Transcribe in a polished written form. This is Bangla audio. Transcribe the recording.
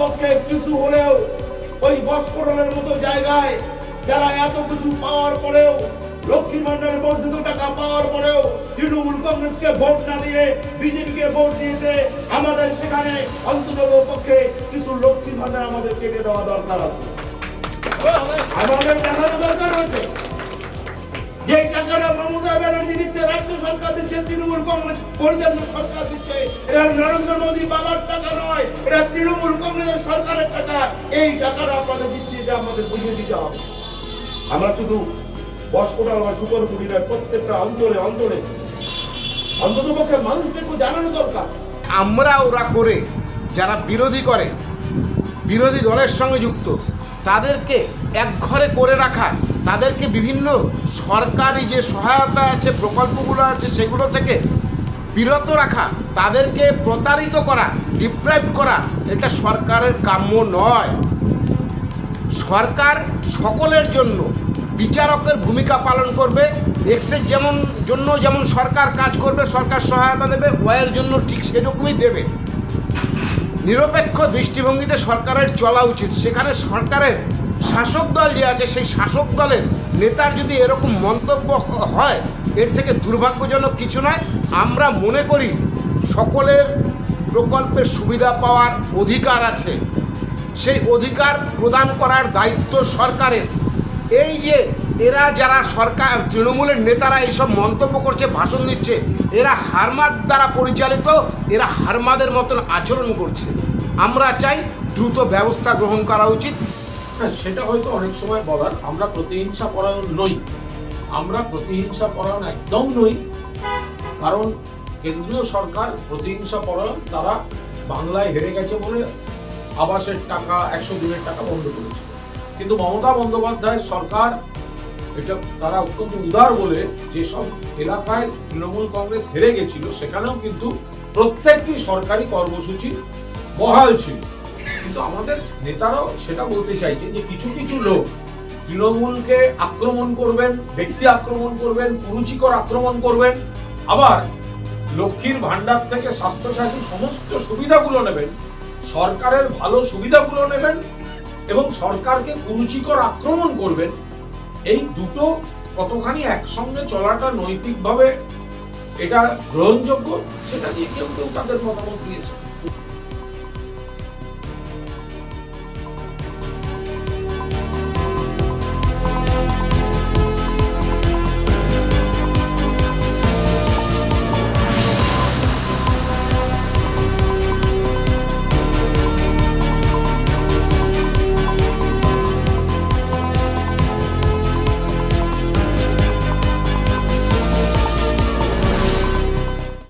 পক্ষে কিছু হলেও ওই বস্ফোরণের মতো জায়গায় যারা এত কিছু পাওয়ার পরেও, লক্ষ্মীর ভান্ডারের বর্ধিত টাকা পাওয়ার পরেও তৃণমূল কংগ্রেসকে ভোট না দিয়ে বিজেপিকে ভোট দিয়েছে, আমাদের সেখানে অন্তত পক্ষে কিছু লক্ষ্মীর ভান্ডার আমাদের কেটে দেওয়া দরকার আছে। আমাদের দেখানো দরকার আছে যে টাকাটা মমতা ব্যানার্জি দিচ্ছে, রাজ্য সরকার দিচ্ছে, তৃণমূল কংগ্রেস পরিচালিত সরকার দিচ্ছে, এটা নরেন্দ্র মোদী বাবার টাকা নয়, এটা তৃণমূল কংগ্রেসের সরকারের টাকা। এই টাকাটা আপনাদের দিচ্ছি, এটা আমাদের বুঝিয়ে দিতে হবে। আমরা শুধু বস্ফোরণ বা সুপরপুরি নয়, প্রত্যেকটা অন্তরে অন্তরে অন্তত পক্ষে মানুষকে একটু জানানো দরকার। আমরা ওরা করে যারা বিরোধী করে, বিরোধী দলের সঙ্গে যুক্ত, তাদেরকে একঘরে করে রাখা, তাদেরকে বিভিন্ন সরকারি যে সহায়তা আছে, প্রকল্পগুলো আছে, সেগুলো থেকে বিরত রাখা, তাদেরকে প্রতারিত করা, ডিপ্রাইভ করা, এটা সরকারের কাম্য নয়। সরকার সকলের জন্য বিচারকের ভূমিকা পালন করবে। এক্সের যেমন সরকার কাজ করবে, সরকার সহায়তা দেবে, ওয়ের জন্য ঠিক সেরকমই দেবে। নিরপেক্ষ দৃষ্টিভঙ্গিতে সরকারের চলা উচিত। সেখানে সরকারের শাসক দল যে আছে, সেই শাসক দলের নেতার যদি এরকম মন্তব্য হয়, এর থেকে দুর্ভাগ্যজনক কিছু নয়। আমরা মনে করি সকলের প্রকল্পের সুবিধা পাওয়ার অধিকার আছে, সেই অধিকার প্রদান করার দায়িত্ব সরকারের। এই যে এরা যারা সরকার তৃণমূলের নেতারা এইসব মন্তব্য করছে, ভাষণ দিচ্ছে, এরা হারমাদ দ্বারা পরিচালিত, এরা হারমাদের মতন আচরণ করছে। আমরা চাই দ্রুত ব্যবস্থা গ্রহণ করা উচিত। হ্যাঁ, সেটা হয়তো অনেক সময় বলার। আমরা প্রতিহিংসা পরায়ণ নই, আমরা প্রতিহিংসা পরায়ণ একদম নই। কারণ কেন্দ্রীয় সরকার প্রতিহিংসা পরায়ণ, তারা বাংলায় হেরে গেছে বলে আবাসের টাকা, 100 দিনের টাকা বন্ধ করেছে। কিন্তু মমতা বন্দ্যোপাধ্যায় সরকার, এটা তারা অত্যন্ত উদার বলে যেসব এলাকায় তৃণমূল কংগ্রেস হেরে গেছিল, সেখানেও কিন্তু প্রত্যেকটি সরকারি কর্মসূচি বহাল ছিল। কিন্তু আমাদের নেতারাও সেটা বলতে চাইছে যে কিছু কিছু লোক তৃণমূলকে আক্রমণ করবেন, ব্যক্তি আক্রমণ করবেন, কুরুচিকর আক্রমণ করবেন, আবার লক্ষ্মীর ভান্ডার থেকে স্বাস্থ্যসাথী সমস্ত সুবিধাগুলো নেবেন, সরকারের ভালো সুবিধাগুলো নেবেন এবং সরকারকে কুরুচিকর আক্রমণ করবেন। এই দুটো কতখানি একসঙ্গে চলাটা নৈতিকভাবে এটা গ্রহণযোগ্য, সেটা নিয়ে কেউ কেউ তাদের মতামত দিয়েছে।